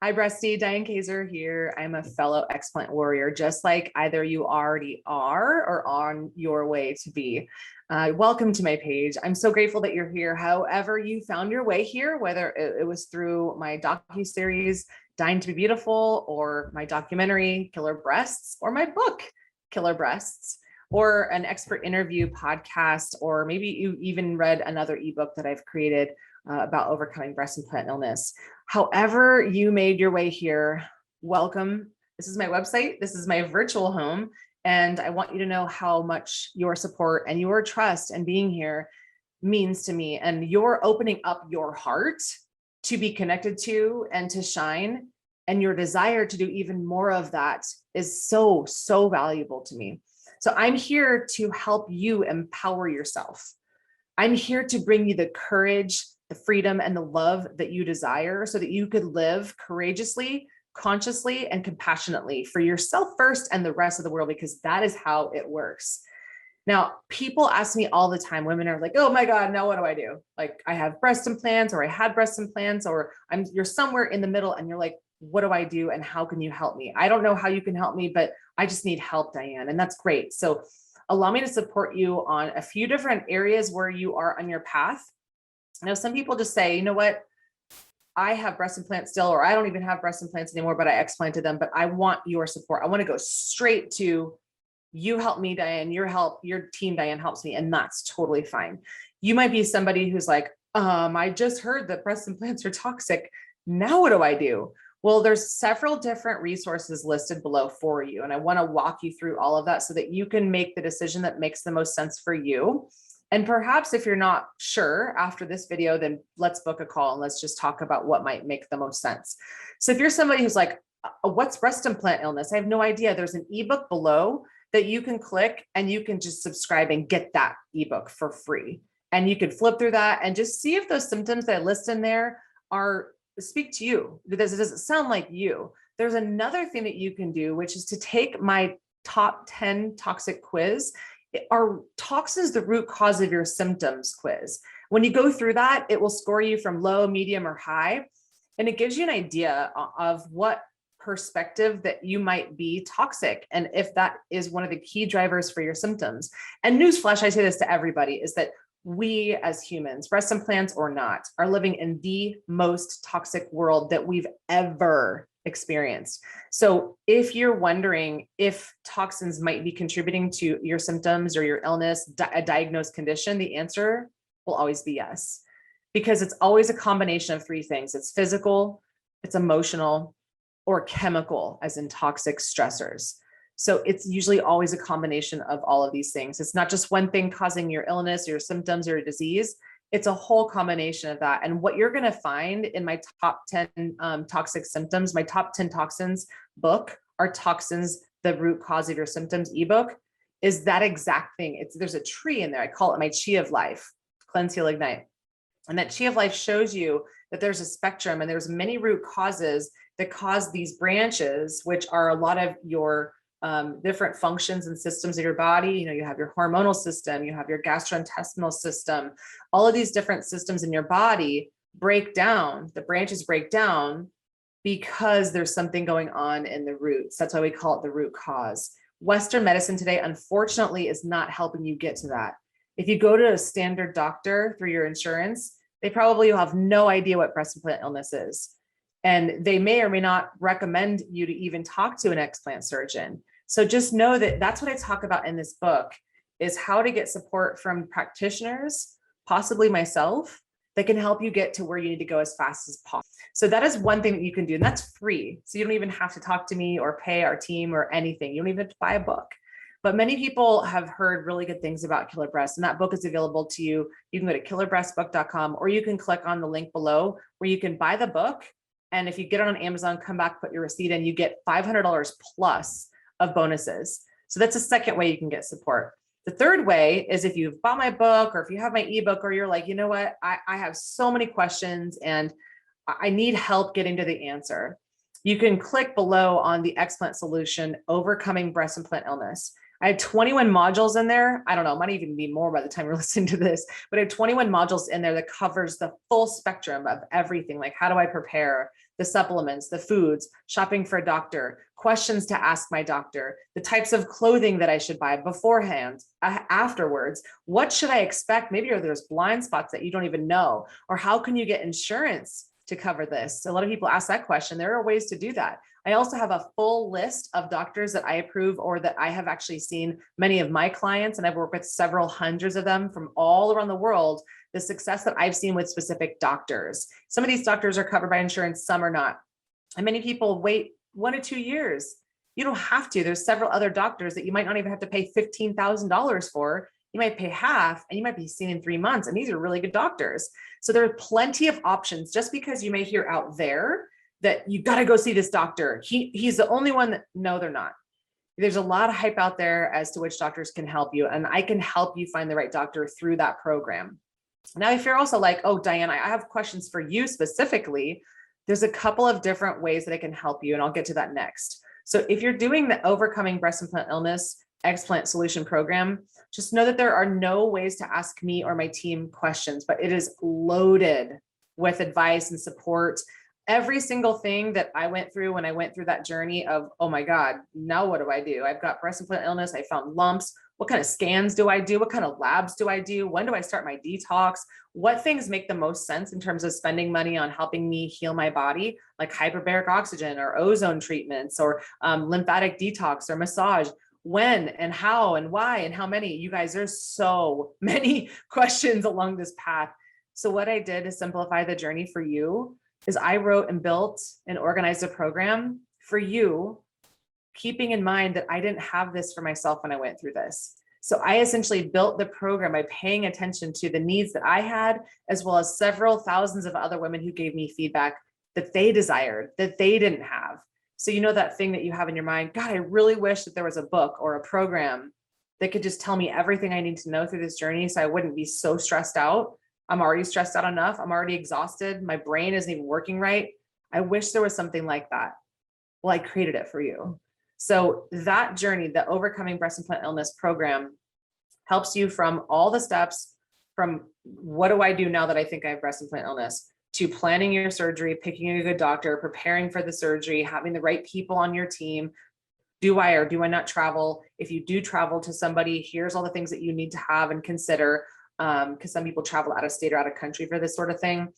Hi, Bresty, Diane Kaiser here. I'm a fellow explant warrior, just like either you already are or on your way to be. Welcome to my page. I'm so grateful that you're here. However you found your way here, whether it was through my docu-series, Dying to be Beautiful, or my documentary, Killer Breasts, or my book, Killer Breasts, or an expert interview podcast, or maybe you even read another ebook that I've created about overcoming breast implant illness. However you made your way here, welcome. This is my website. This is my virtual home. And I want you to know how much your support and your trust and being here means to me. And you're opening up your heart to be connected to and to shine. And your desire to do even more of that is so, so valuable to me. So I'm here to help you empower yourself. I'm here to bring you the courage, the freedom, and the love that you desire so that you could live courageously, consciously, and compassionately for yourself first and the rest of the world, because that is how it works. Now, people ask me all the time, women are like, oh my God, now what do I do? Like, I have breast implants, or I had breast implants, or you're somewhere in the middle and you're like, what do I do? And how can you help me? I don't know how you can help me, but I just need help, Diane. And that's great. So allow me to support you on a few different areas where you are on your path. Now, some people just say, you know what, I have breast implants still, or I don't even have breast implants anymore, but I explanted them, but I want your support. I want to go straight to you help me, Diane, your team, Diane, helps me. And that's totally fine. You might be somebody who's like, I just heard that breast implants are toxic. Now what do I do? Well, there's several different resources listed below for you. And I want to walk you through all of that so that you can make the decision that makes the most sense for you. And perhaps if you're not sure after this video, then let's book a call and let's just talk about what might make the most sense. So if you're somebody who's like, what's breast implant illness? I have no idea. There's an ebook below that you can click and you can just subscribe and get that ebook for free. And you can flip through that and just see if those symptoms that I list in there speak to you. Does it sound like you? There's another thing that you can do, which is to take my top 10 toxic quiz. Are toxins the root cause of your symptoms quiz? When you go through that, it will score you from low, medium, or high. And it gives you an idea of what perspective that you might be toxic. And if that is one of the key drivers for your symptoms. And newsflash, I say this to everybody, is that we as humans, breast implants or not, are living in the most toxic world that we've ever experienced. So if you're wondering if toxins might be contributing to your symptoms or your illness, a diagnosed condition, the answer will always be yes, because it's always a combination of three things. It's physical, it's emotional, or chemical, as in toxic stressors. So it's usually always a combination of all of these things. It's not just one thing causing your illness, your symptoms, or your disease. It's a whole combination of that. And what you're going to find in my top 10 toxic symptoms, my top 10 toxins book, are toxins, the root cause of your symptoms ebook, is that exact thing. There's a tree in there. I call it my tree of life, cleanse, heal, ignite. And that tree of life shows you that there's a spectrum and there's many root causes that cause these branches, which are a lot of your different functions and systems of your body. You know, you have your hormonal system, you have your gastrointestinal system, all of these different systems in your body break down, the branches break down because there's something going on in the roots. That's why we call it the root cause. Western medicine today, unfortunately, is not helping you get to that. If you go to a standard doctor through your insurance, they probably will have no idea what breast implant illness is. And they may or may not recommend you to even talk to an explant surgeon. So just know that that's what I talk about in this book, is how to get support from practitioners, possibly myself, that can help you get to where you need to go as fast as possible. So that is one thing that you can do, and that's free. So you don't even have to talk to me or pay our team or anything. You don't even have to buy a book. But many people have heard really good things about Killer Breast, and that book is available to you. You can go to killerbreastbook.com, or you can click on the link below where you can buy the book. And if you get it on Amazon, come back, put your receipt in, you get $500 plus of bonuses. So that's a second way you can get support. The third way is if you've bought my book, or if you have my ebook, or you're like, you know what, I have so many questions and I need help getting to the answer. You can click below on the explant solution, Overcoming Breast Implant Illness. I have 21 modules in there. I don't know, it might even be more by the time you're listening to this, but I have 21 modules in there that covers the full spectrum of everything. Like, how do I prepare? the supplements, the foods, shopping for a doctor, questions to ask my doctor, the types of clothing that I should buy beforehand, afterwards. What should I expect? Maybe there's blind spots that you don't even know, or how can you get insurance to cover this? A lot of people ask that question. There are ways to do that. I also have a full list of doctors that I approve, or that I have actually seen many of my clients, and I've worked with several hundreds of them from all around the world, the success that I've seen with specific doctors. Some of these doctors are covered by insurance, some are not. And many people wait 1 to 2 years. You don't have to. There's several other doctors that you might not even have to pay $15,000 for. You might pay half and you might be seen in 3 months. And these are really good doctors. So there are plenty of options. Just because you may hear out there that you got to go see this doctor, he's the only one that, no, they're not. There's a lot of hype out there as to which doctors can help you. And I can help you find the right doctor through that program. Now, if you're also like, oh, Diane, I have questions for you specifically, there's a couple of different ways that I can help you. And I'll get to that next. So if you're doing the Overcoming Breast Implant Illness Explant Solution Program, just know that there are no ways to ask me or my team questions, but it is loaded with advice and support. Every single thing that I went through when I went through that journey of, oh my God, now what do I do? I've got breast implant illness. I found lumps. What kind of scans do I do? What kind of labs do I do? When do I start my detox? What things make the most sense in terms of spending money on helping me heal my body, like hyperbaric oxygen or ozone treatments or lymphatic detox or massage? When and how and why and how many? You guys, there's so many questions along this path. So what I did to simplify the journey for you is I wrote and built and organized a program for you, keeping in mind that I didn't have this for myself when I went through this. So I essentially built the program by paying attention to the needs that I had, as well as several thousands of other women who gave me feedback that they desired, that they didn't have. So you know that thing that you have in your mind, God, I really wish that there was a book or a program that could just tell me everything I need to know through this journey so I wouldn't be so stressed out. I'm already stressed out enough. I'm already exhausted. My brain isn't even working right. I wish there was something like that. Well, I created it for you. So that journey, the Overcoming Breast Implant Illness program, helps you from all the steps from what do I do now that I think I have breast implant illness, to planning your surgery, picking a good doctor, preparing for the surgery, having the right people on your team. Do I or do I not travel? If you do travel to somebody, here's all the things that you need to have and consider. Because some people travel out of state or out of country for this sort of thing.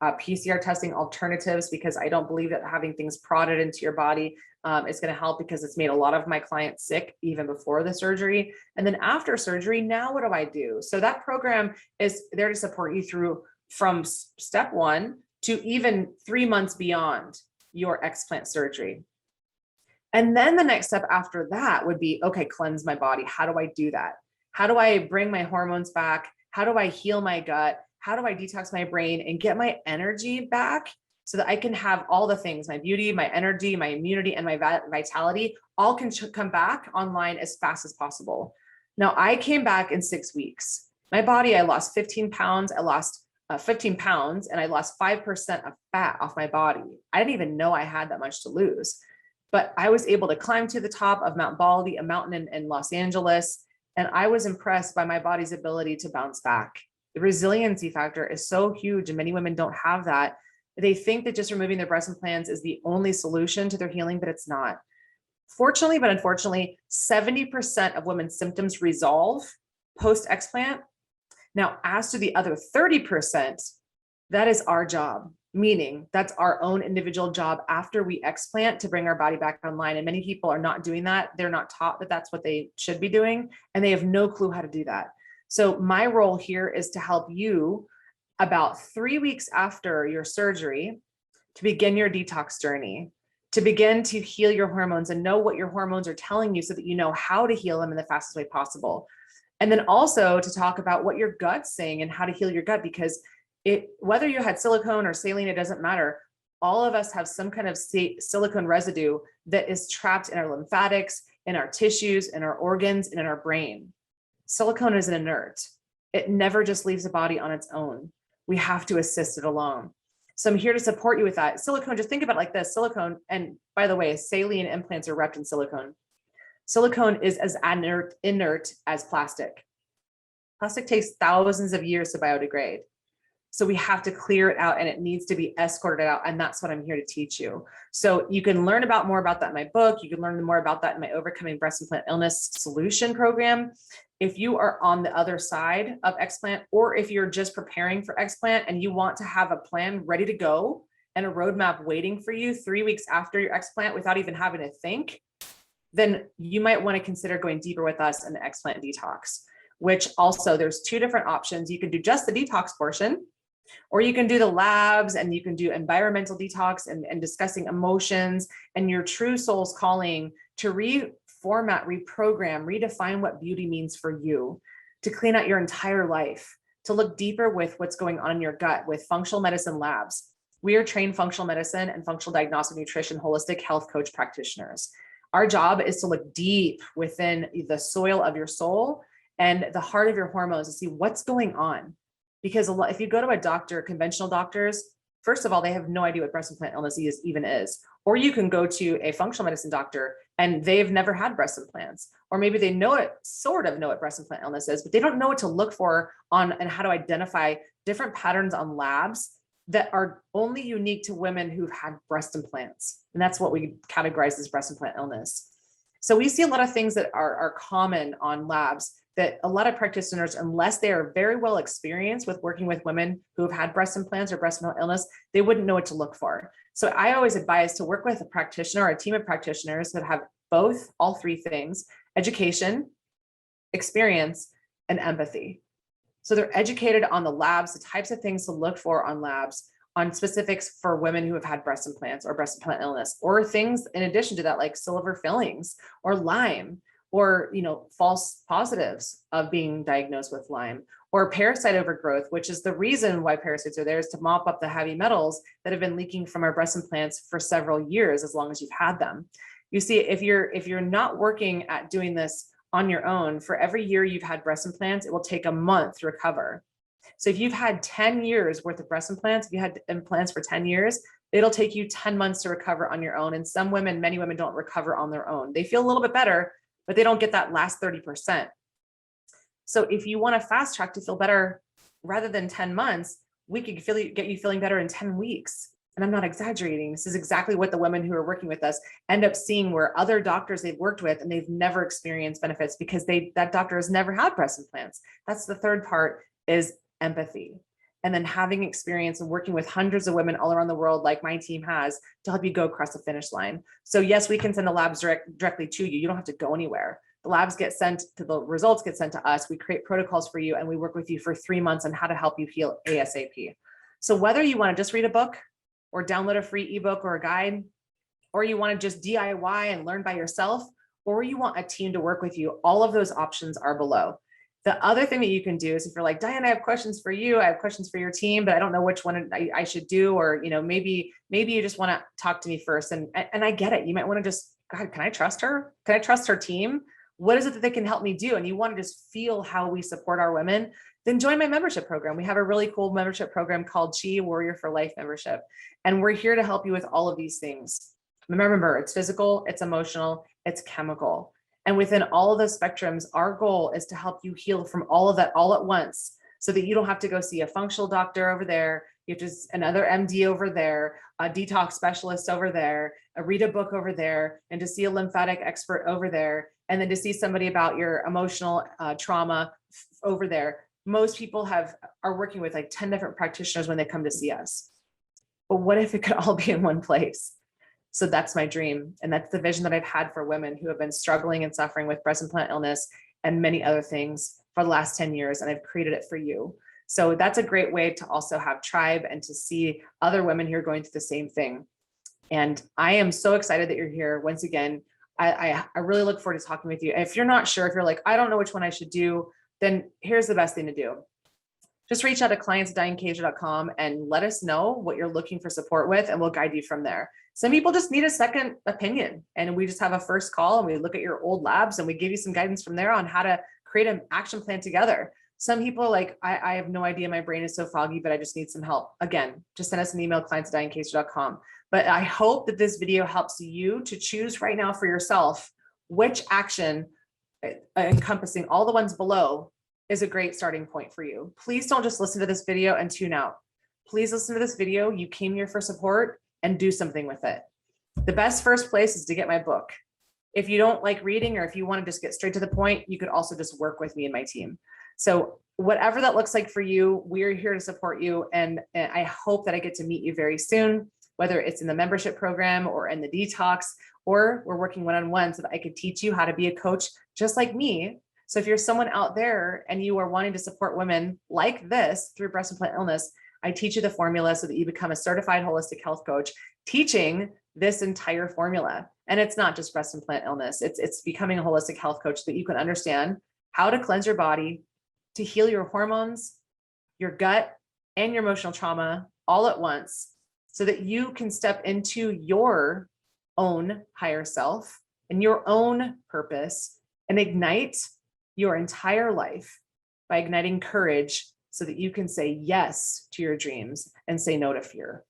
PCR testing alternatives, because I don't believe that having things prodded into your body is going to help, because it's made a lot of my clients sick even before the surgery. And then after surgery, now what do I do? So that program is there to support you through from step 1 to even 3 months beyond your explant surgery. And then the next step after that would be, okay, cleanse my body. How do I do that? How do I bring my hormones back? How do I heal my gut? How do I detox my brain and get my energy back so that I can have all the things, my beauty, my energy, my immunity, and my vitality all can come back online as fast as possible. Now, I came back in 6 weeks. My body, I lost 15 pounds. I lost 15 pounds and I lost 5% of fat off my body. I didn't even know I had that much to lose, but I was able to climb to the top of Mount Baldy, a mountain in Los Angeles. And I was impressed by my body's ability to bounce back. The resiliency factor is so huge, and many women don't have that. They think that just removing their breast implants is the only solution to their healing, but it's not. Fortunately, but unfortunately, 70% of women's symptoms resolve post-explant. Now, as to the other 30%, that is our job, meaning that's our own individual job after we explant to bring our body back online. And many people are not doing that. They're not taught that that's what they should be doing, and they have no clue how to do that. So my role here is to help you about 3 weeks after your surgery to begin your detox journey, to begin to heal your hormones and know what your hormones are telling you so that you know how to heal them in the fastest way possible. And then also to talk about what your gut's saying and how to heal your gut, because whether you had silicone or saline, it doesn't matter. All of us have some kind of silicone residue that is trapped in our lymphatics, in our tissues, in our organs, and in our brain. Silicone is an inert. It never just leaves the body on its own. We have to assist it along. So I'm here to support you with that. Silicone, just think about it like this. Silicone, and by the way, saline implants are wrapped in silicone. Silicone is as inert as plastic. Plastic takes thousands of years to biodegrade. So we have to clear it out and it needs to be escorted out. And that's what I'm here to teach you. So you can learn more about that in my book. You can learn more about that in my Overcoming Breast Implant Illness Solution program. If you are on the other side of explant, or if you're just preparing for explant and you want to have a plan ready to go and a roadmap waiting for you 3 weeks after your explant without even having to think, then you might want to consider going deeper with us in the explant detox, which also there's 2 different options. You can do just the detox portion, or you can do the labs and you can do environmental detox and discussing emotions and your true soul's calling to reformat, reprogram, redefine what beauty means for you, to clean out your entire life, to look deeper with what's going on in your gut with functional medicine labs. We are trained functional medicine and functional diagnostic nutrition holistic health coach practitioners. Our job is to look deep within the soil of your soul and the heart of your hormones to see what's going on. Because if you go to a doctor, conventional doctors, first of all, they have no idea what breast implant illness even is. Or you can go to a functional medicine doctor and they've never had breast implants. Or maybe they sort of know what breast implant illness is, but they don't know what to look for on and how to identify different patterns on labs that are only unique to women who've had breast implants. And that's what we categorize as breast implant illness. So we see a lot of things that are common on labs that a lot of practitioners, unless they are very well experienced with working with women who have had breast implants or breast implant illness, they wouldn't know what to look for. So I always advise to work with a practitioner or a team of practitioners that have all 3 things: education, experience, and empathy. So they're educated on the labs, the types of things to look for on labs, on specifics for women who have had breast implants or breast implant illness, or things in addition to that, like silver fillings or Lyme, or false positives of being diagnosed with Lyme, or parasite overgrowth, which is the reason why parasites are there, is to mop up the heavy metals that have been leaking from our breast implants for several years, as long as you've had them. You see, if you're not working at doing this on your own, for every year you've had breast implants, it will take a month to recover. So if you've had 10 years worth of breast implants, if you had implants for 10 years, it'll take you 10 months to recover on your own. And many women don't recover on their own. They feel a little bit better, but they don't get that last 30%. So if you want to fast track to feel better, rather than 10 months, we could get you feeling better in 10 weeks. And I'm not exaggerating. This is exactly what the women who are working with us end up seeing, where other doctors they've worked with and they've never experienced benefits because that doctor has never had breast implants. That's the third part, is empathy. And then having experience and working with hundreds of women all around the world, like my team has, to help you go across the finish line. So yes, we can send the labs directly to you. You don't have to go anywhere. The labs get sent to the results get sent to us. We create protocols for you and we work with you for 3 months on how to help you heal ASAP. So whether you want to just read a book or download a free ebook or a guide, or you want to just DIY and learn by yourself, or you want a team to work with you, all of those options are below. The other thing that you can do is, if you're like, Diane, I have questions for you, I have questions for your team, but I don't know which one I should do, or maybe you just want to talk to me first. And I get it. You might want to just, God, can I trust her? Can I trust her team? What is it that they can help me do? And you want to just feel how we support our women, then join my membership program. We have a really cool membership program called Chi Warrior for Life membership. And we're here to help you with all of these things. Remember, it's physical, it's emotional, it's chemical. And within all of those spectrums, our goal is to help you heal from all of that all at once, so that you don't have to go see a functional doctor over there, you have to another MD over there, a detox specialist over there, read a book over there, and to see a lymphatic expert over there, and then to see somebody about your emotional trauma over there. Most people are working with like 10 different practitioners when they come to see us. But what if it could all be in one place? So that's my dream. And that's the vision that I've had for women who have been struggling and suffering with breast implant illness and many other things for the last 10 years. And I've created it for you. So that's a great way to also have tribe and to see other women who are going through the same thing. And I am so excited that you're here. Once again, I really look forward to talking with you. If you're not sure, if you're like, I don't know which one I should do, then here's the best thing to do. Just reach out to clients@dianekaiser.com and let us know what you're looking for support with, and we'll guide you from there. Some people just need a second opinion, and we just have a first call and we look at your old labs and we give you some guidance from there on how to create an action plan together. Some people are like, I have no idea, my brain is so foggy, but I just need some help. Again, just send us an email, clients@dianekaiser.com. But I hope that this video helps you to choose right now for yourself which action, encompassing all the ones below, is a great starting point for you. Please don't just listen to this video and tune out. Please listen to this video. You came here for support and do something with it. The best first place is to get my book. If you don't like reading, or if you want to just get straight to the point, you could also just work with me and my team. So whatever that looks like for you, we're here to support you. And I hope that I get to meet you very soon, whether it's in the membership program or in the detox, or we're working one-on-one so that I could teach you how to be a coach just like me. So if you're someone out there and you are wanting to support women like this through breast implant illness, I teach you the formula so that you become a certified holistic health coach, teaching this entire formula. And it's not just breast implant illness. It's becoming a holistic health coach so that you can understand how to cleanse your body, to heal your hormones, your gut, and your emotional trauma all at once, so that you can step into your own higher self and your own purpose and ignite your entire life by igniting courage so that you can say yes to your dreams and say no to fear.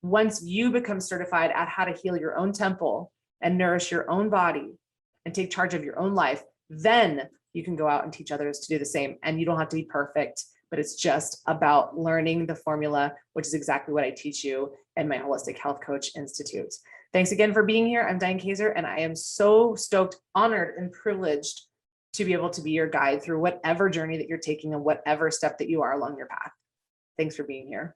Once you become certified at how to heal your own temple and nourish your own body and take charge of your own life, then you can go out and teach others to do the same. And you don't have to be perfect, but it's just about learning the formula, which is exactly what I teach you in my Holistic Health Coach Institute. Thanks again for being here. I'm Diane Kaiser, and I am so stoked, honored, and privileged to be able to be your guide through whatever journey that you're taking and whatever step that you are along your path. Thanks for being here.